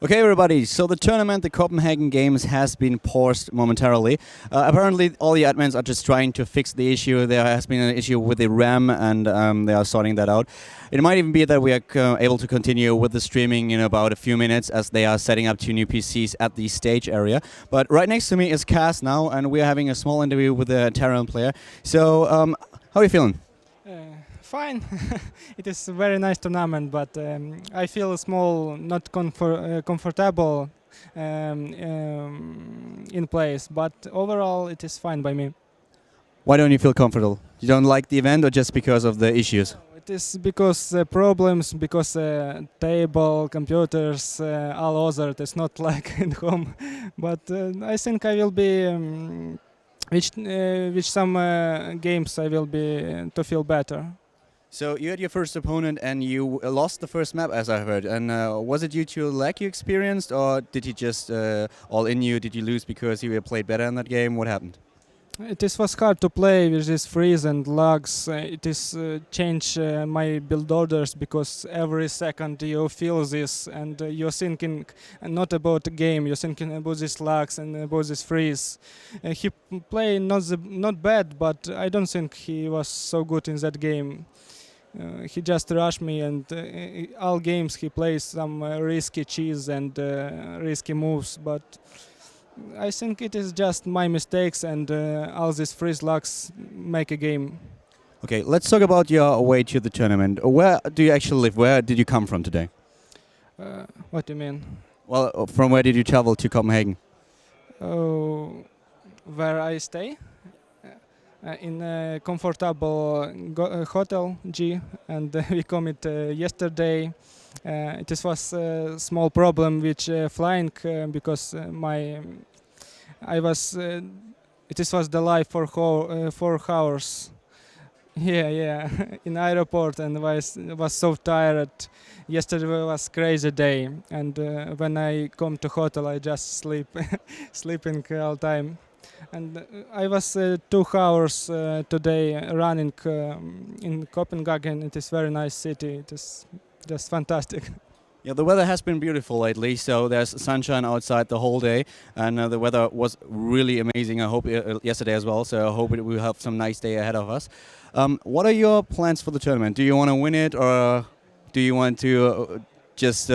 Okay, everybody, so the tournament, the Copenhagen Games, has been paused momentarily. Apparently, all the admins are just trying to fix the issue. There has been an issue with the RAM, and they are sorting that out. It might even be that we are able to continue with the streaming in about a few minutes, as they are setting up 2 new PCs at the stage area. But right next to me is Cass now, and we are having a small interview with the Terran player. So, how are you feeling? Fine. It is a very nice tournament, but I feel small, not comfortable in place. But overall, it is fine by me. Why don't you feel comfortable? You don't like the event, or just because of the issues? It is because problems, because table, computers, all other. It is not like at home. But I think I will be. Which some games I will be to feel better. So you had your first opponent and you lost the first map, as I heard. And was it due to a lag you experienced, or did he just all in you? Did you lose because you played better in that game? What happened? It was hard to play with this freeze and lags. It is change my build orders because every second you feel this and you're thinking not about the game. You're thinking about this lags and about this freeze. He played not bad, but I don't think he was so good in that game. He just rushed me, and all games he plays some risky cheese and risky moves, but I think it is just my mistakes, and all these freeze lags make a game. Okay, let's talk about your way to the tournament. Where do you actually live? Where did you come from today? What do you mean? Well, from where did you travel to Copenhagen? Where I stay? In a comfortable hotel G, and we come it yesterday. It was a small problem with flying because it was delayed for 4 hours. Yeah, in airport, and was so tired. Yesterday was crazy day, and when I come to hotel, I just sleeping all time. And I was 2 hours today running in Copenhagen. It is very nice city. It is just fantastic. Yeah, the weather has been beautiful lately, so there's sunshine outside the whole day, and the weather was really amazing. I hope yesterday as well, so I hope we'll have some nice day ahead of us. What are your plans for the tournament? Do you want to win it, or do you want to just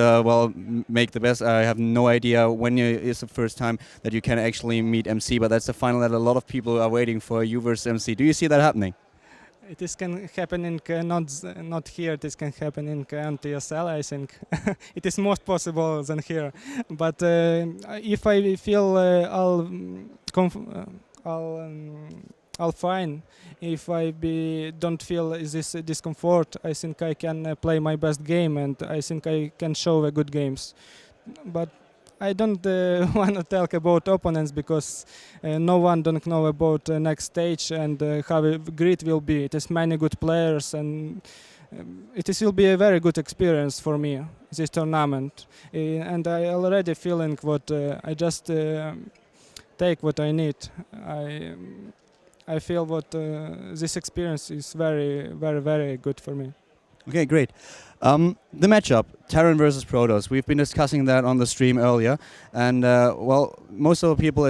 make the best? I have no idea when is the first time that you can actually meet MC, but that's the final that a lot of people are waiting for, you versus MC. Do you see that happening? It can happen in not here. This can happen in NTSL, I think. It is most possible than here. But if I feel all fine, if I don't feel this discomfort, I think I can play my best game, and I think I can show a good games. But I don't want to talk about opponents because no one don't know about the next stage and how great will be. It is many good players, and it will be a very good experience for me, this tournament. And I already feeling what I just take what I need. I feel what this experience is very, very, very good for me. Okay, great. The matchup, Terran versus Protoss, we've been discussing that on the stream earlier, and most of the people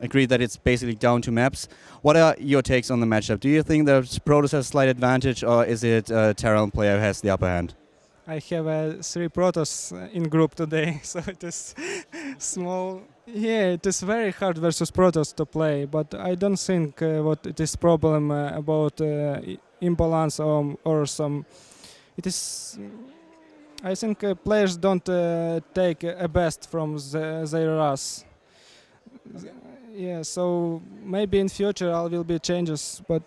agree that it's basically down to maps. What are your takes on the matchup? Do you think that Protoss has a slight advantage, or is it Terran player who has the upper hand? I have 3 Protoss in group today, so it is small. Yeah, it is very hard versus Protoss to play, but I don't think what it is problem about imbalance or some. It is. I think players don't take a best from their race. Yeah, so maybe in future there will be changes, but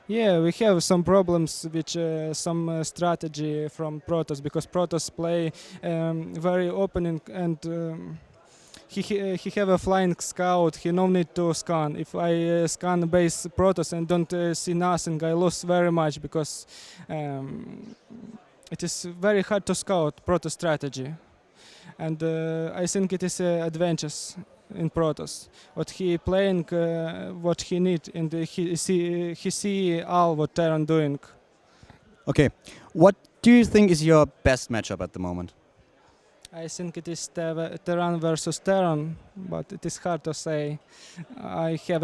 yeah, we have some problems with some strategy from Protoss, because Protoss play very open and he have a flying scout. He no need to scan. If I scan base Protoss and don't see nothing, I lose very much, because it is very hard to scout Protoss strategy, and I think it is advantageous in Protoss. What he playing, what he need, and he see all what Terran doing. Okay, what do you think is your best matchup at the moment? I think it is Terran versus Terran, but it is hard to say. I have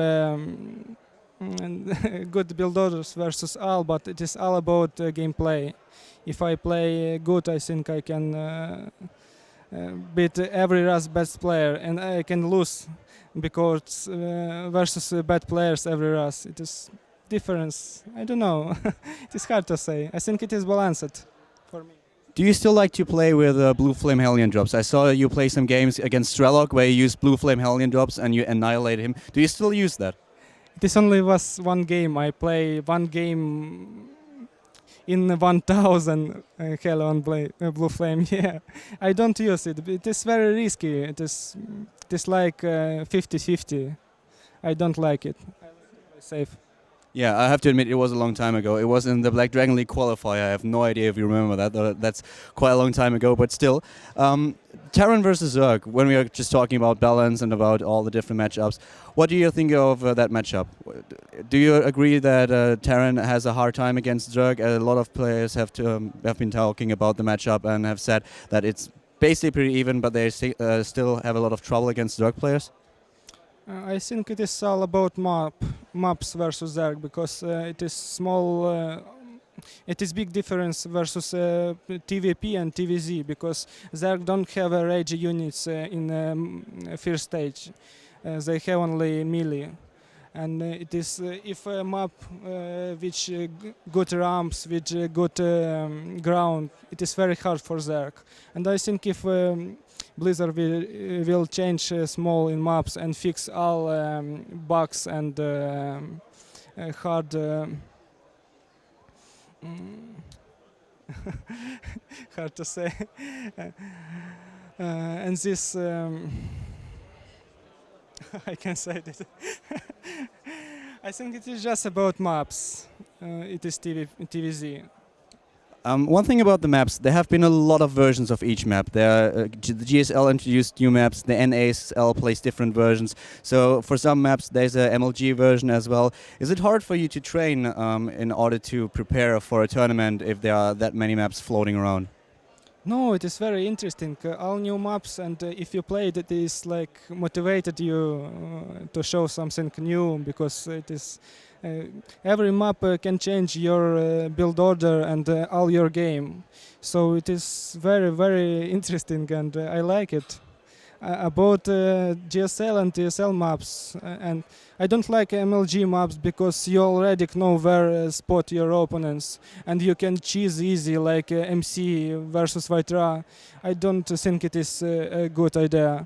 good build orders versus all, but it is all about gameplay. If I play good, I think I can beat every Rus best player, and I can lose because versus bad players every Rus. It is difference. I don't know. It is hard to say. I think it is balanced for me. Do you still like to play with Blue Flame Hellion drops? I saw you play some games against Strelok where you used Blue Flame Hellion drops and you annihilated him. Do you still use that? This only was one game. I play one game in 1000 Hellion Blue Flame. Yeah, I don't use it. It is very risky. It is like 50-50. I don't like it. I like to play safe. Yeah, I have to admit it was a long time ago. It was in the Black Dragon League qualifier. I have no idea if you remember that. That's quite a long time ago, but still. Terran versus Zerg, when we are just talking about balance and about all the different matchups, what do you think of that matchup? Do you agree that Terran has a hard time against Zerg? A lot of players have been talking about the matchup and have said that it's basically pretty even, but they still have a lot of trouble against Zerg players. I think it is all about maps versus Zerg, because it is small. It is big difference versus TVP and TVZ, because Zerg don't have rage units in first stage. They have only melee. And it is if a map which good ramps, which good ground, it is very hard for Zerg. And I think if Blizzard will change small in maps and fix all bugs and hard hard to say and this I can say that. I think it is just about maps. It is TVZ. One thing about the maps, there have been a lot of versions of each map. The GSL introduced new maps, the NASL plays different versions. So for some maps there's a MLG version as well. Is it hard for you to train in order to prepare for a tournament if there are that many maps floating around? No, it is very interesting. All new maps, and if you play it, it is like motivated you to show something new, because it is every map can change your build order and all your game. So it is very, very interesting, and I like it. About GSL and TSL maps, and I don't like MLG maps because you already know where spot your opponents, and you can cheese easy like MC versus Vitra. I don't think it is a good idea.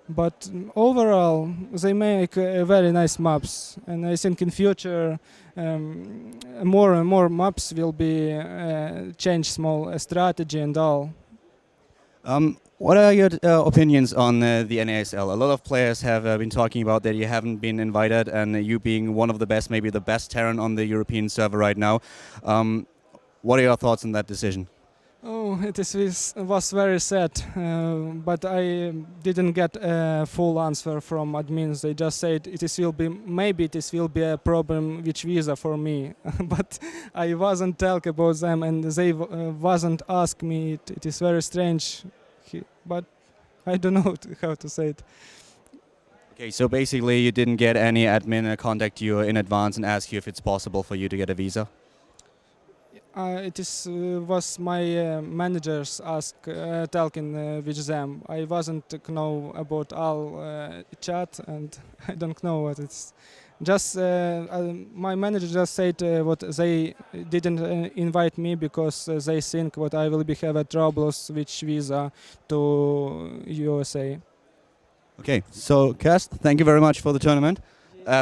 But overall, they make very nice maps, and I think in future more and more maps will be change small strategy and all. What are your opinions on the NASL? A lot of players have been talking about that you haven't been invited, and you being one of the best, maybe the best Terran on the European server right now. What are your thoughts on that decision? Oh, was very sad, but I didn't get a full answer from admins. They just said maybe this will be a problem with visa for me, but I wasn't talk about them, and they wasn't ask me. It is very strange, but I don't know how to say it. Okay, so basically you didn't get any admin contact you in advance and ask you if it's possible for you to get a visa? It was my managers talking with them. I wasn't know about all chat, and I don't know what it's. Just my manager just said what they didn't invite me because they think what I will be have a troubles with visa to USA. Okay, so Cast, thank you very much for the tournament.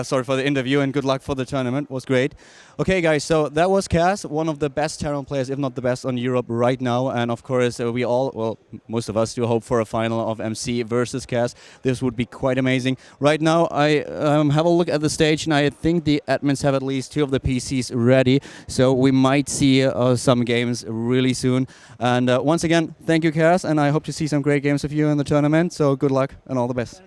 Sorry for the interview, and good luck for the tournament. It was great. Okay, guys, so that was Cass, one of the best Terran players, if not the best on Europe right now. And of course, we all, well, most of us do hope for a final of MC versus Cass. This would be quite amazing. Right now, I have a look at the stage, and I think the admins have at least 2 of the PCs ready. So we might see some games really soon. And once again, thank you, Cass, and I hope to see some great games of you in the tournament. So good luck and all the best.